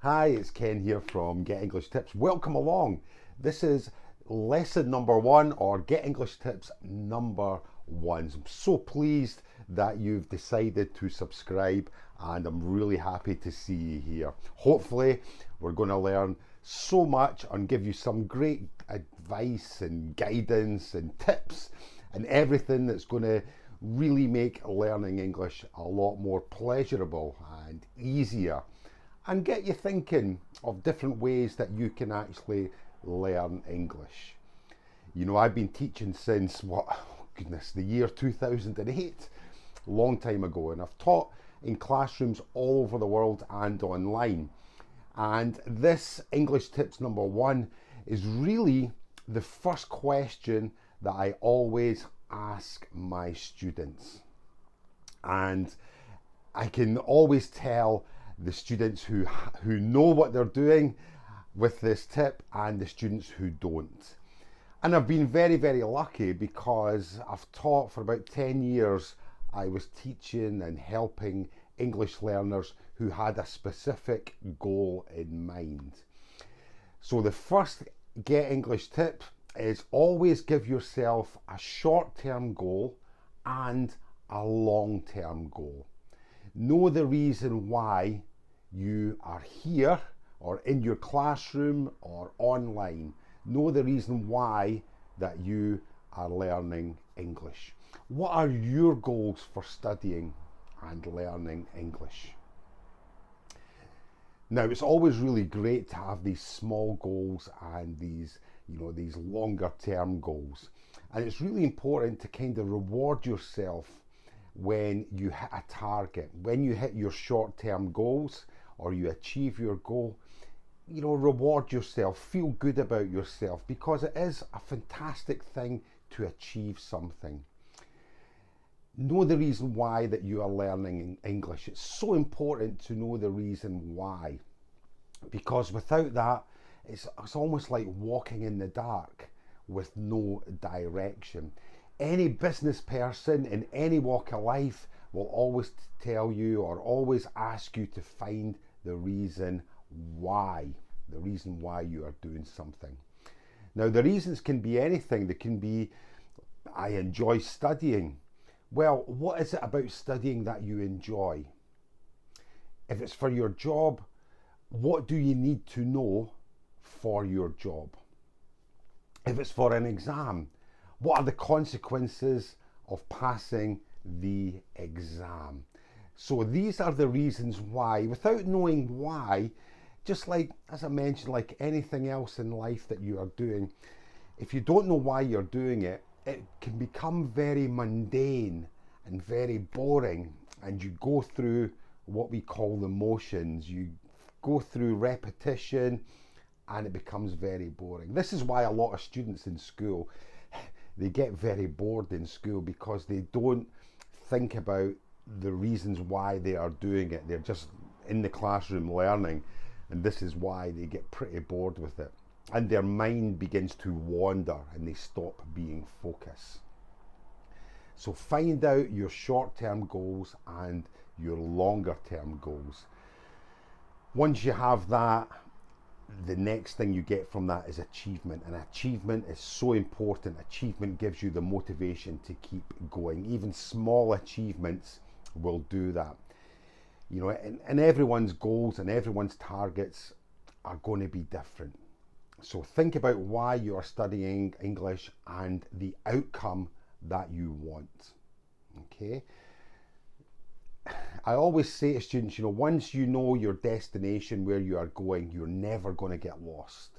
Hi, it's Ken here from Get English Tips. Welcome along. This is lesson number 1, or Get English Tips number 1. I'm so pleased that you've decided to subscribe, and I'm really happy to see you here. Hopefully, we're going to learn so much and give you some great advice and guidance and tips and everything that's going to really make learning English a lot more pleasurable and easier, and get you thinking of different ways that you can actually learn English. You know, I've been teaching since, the year 2008, a long time ago, and I've taught in classrooms all over the world and online. And this English Tips number 1 is really the first question that I always ask my students. And I can always tell the students who know what they're doing with this tip and the students who don't. And I've been very, very lucky because I've taught for about 10 years. I was teaching and helping English learners who had a specific goal in mind. So the first Get English tip is always give yourself a short-term goal and a long-term goal. Know the reason why you are here or in your classroom or online. Know the reason why that you are learning English. What are your goals for studying and learning English? Now, it's always really great to have these small goals and these longer term goals. And it's really important to kind of reward yourself when you hit a target, when you hit your short term goals or you achieve your goal. Reward yourself, feel good about yourself, because it is a fantastic thing to achieve something. Know the reason why that you are learning English. It's so important to know the reason why, because without that, it's almost like walking in the dark with no direction. Any business person in any walk of life will always tell you or always ask you to find the reason why you are doing something. Now, the reasons can be anything. They can be, I enjoy studying. Well, what is it about studying that you enjoy? If it's for your job, what do you need to know for your job? If it's for an exam, what are the consequences of passing the exam? So these are the reasons why. Without knowing why, just like, as I mentioned, like anything else in life that you are doing, if you don't know why you're doing it, it can become very mundane and very boring, and you go through what we call the motions. You go through repetition and it becomes very boring. This is why a lot of students in school, they get very bored in school, because they don't think about the reasons why they are doing it. They're just in the classroom learning, and this is why they get pretty bored with it. And their mind begins to wander and they stop being focused. So find out your short-term goals and your longer-term goals. Once you have that, the next thing you get from that is achievement. And achievement is so important. Achievement gives you the motivation to keep going. Even small achievements will do that. And everyone's goals and everyone's targets are going to be different. So think about why you are studying English and the outcome that you want. Okay? I always say to students, once you know your destination, where you are going, you're never going to get lost,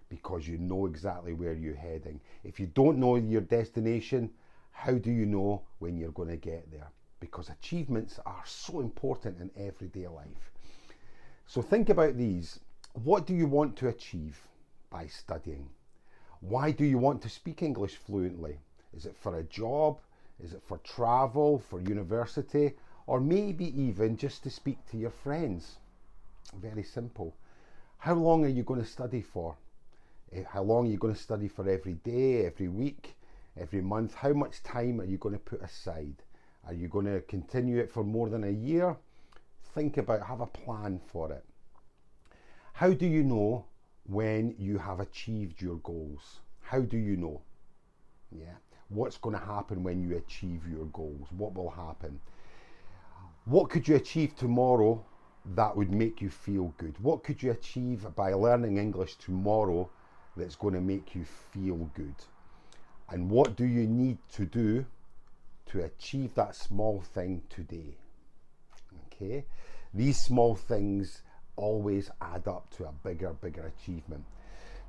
because you know exactly where you're heading. If you don't know your destination, how do you know when you're going to get there? Because achievements are so important in everyday life. So think about these. What do you want to achieve by studying? Why do you want to speak English fluently? Is it for a job? Is it for travel, for university? Or maybe even just to speak to your friends? Very simple. How long are you going to study for? How long are you going to study for every day, every week, every month? How much time are you going to put aside? Are you going to continue it for more than a year? Think about, have a plan for it. How do you know when you have achieved your goals? How do you know? Yeah. What's going to happen when you achieve your goals? What will happen? What could you achieve tomorrow that would make you feel good? What could you achieve by learning English tomorrow that's going to make you feel good? And what do you need to do to achieve that small thing today? Okay? These small things always add up to a bigger achievement.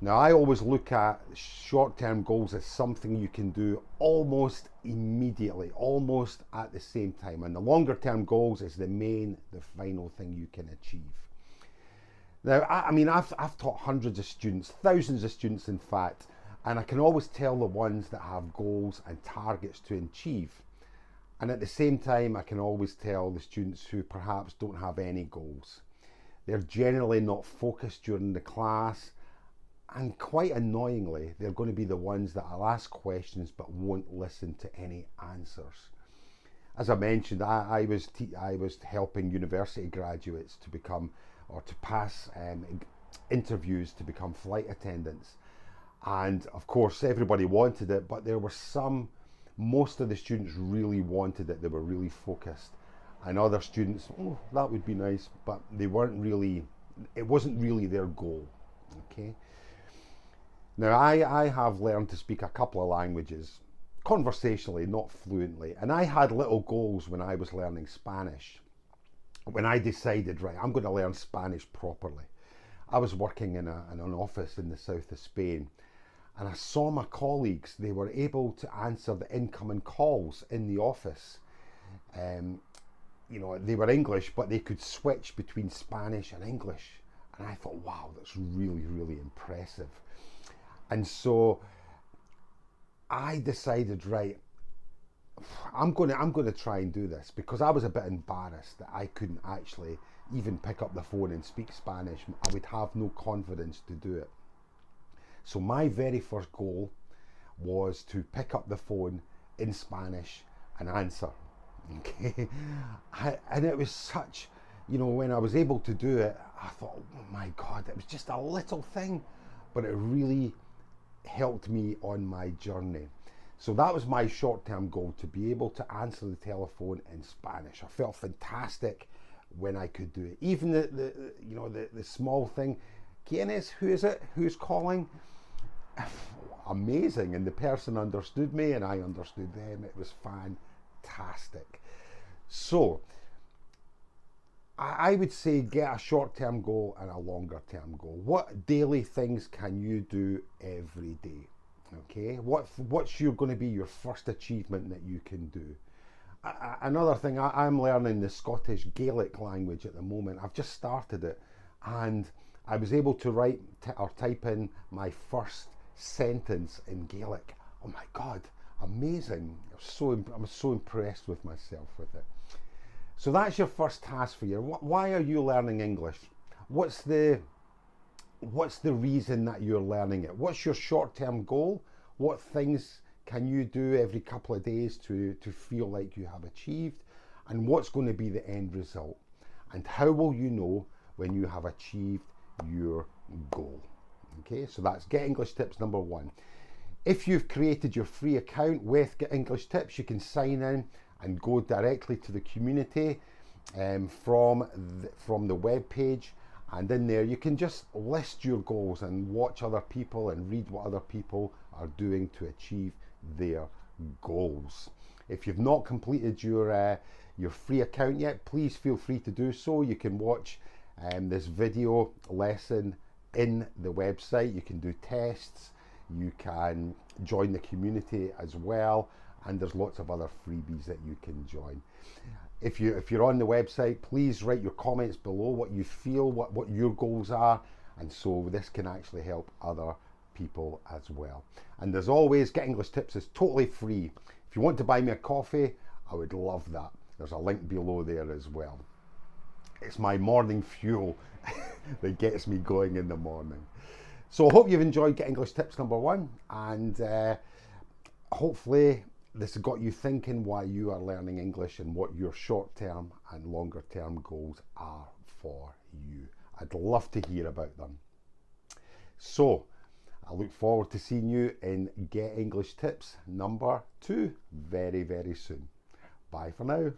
Now, I always look at short-term goals as something you can do almost immediately, almost at the same time. And the longer-term goals is the final thing you can achieve. Now, I've taught hundreds of students, thousands of students in fact, and I can always tell the ones that have goals and targets to achieve. And at the same time, I can always tell the students who perhaps don't have any goals. They're generally not focused during the class, and quite annoyingly, they're going to be the ones that I'll ask questions but won't listen to any answers. As I mentioned, I was helping university graduates to become, or to pass interviews to become flight attendants. And of course, everybody wanted it, but there were most of the students really wanted it. They were really focused. And other students, oh, that would be nice, but it wasn't really their goal. Okay. Now, I have learned to speak a couple of languages, conversationally, not fluently. And I had little goals when I was learning Spanish. When I decided, right, I'm going to learn Spanish properly. I was working in an office in the south of Spain, and I saw my colleagues, they were able to answer the incoming calls in the office. They were English, but they could switch between Spanish and English. And I thought, wow, that's really, really impressive. And so I decided, right, I'm going to try and do this, because I was a bit embarrassed that I couldn't actually even pick up the phone and speak Spanish. I would have no confidence to do it. So my very first goal was to pick up the phone in Spanish and answer. Okay, and it was such, when I was able to do it, I thought, oh my God, it was just a little thing, but it really helped me on my journey. So that was my short-term goal, to be able to answer the telephone in Spanish. I felt fantastic when I could do it. Even the small thing, ¿Quién es? Who is it? Who's calling? Amazing. And the person understood me and I understood them. It was fantastic. So I would say get a short-term goal and a longer-term goal. What daily things can you do every day? Okay, what's going to be your first achievement that you can do? Another thing, I'm learning the Scottish Gaelic language at the moment. I've just started it, and I was able to write or type in my first sentence in Gaelic. Oh my God, amazing. I'm so impressed with myself with it. So that's your first task for you. Why are you learning English? What's the reason that you're learning it? What's your short-term goal? What things can you do every couple of days to feel like you have achieved? And what's going to be the end result? And how will you know when you have achieved your goal? Okay, so that's Get English Tips number 1. If you've created your free account with Get English Tips, you can sign in and go directly to the community from the web page. And in there, you can just list your goals and watch other people and read what other people are doing to achieve their goals. If you've not completed your free account yet, please feel free to do so. You can watch this video lesson in the website. You can do tests. You can join the community as well. And there's lots of other freebies that you can join. If you're on the website, please write your comments below what you feel, what your goals are, and so this can actually help other people as well. And as always, Get English Tips is totally free. If you want to buy me a coffee, I would love that. There's a link below there as well. It's my morning fuel that gets me going in the morning. So I hope you've enjoyed Get English Tips number 1, and hopefully this has got you thinking why you are learning English and what your short-term and longer-term goals are for you. I'd love to hear about them. So I look forward to seeing you in Get English Tips number 2 very, very soon. Bye for now.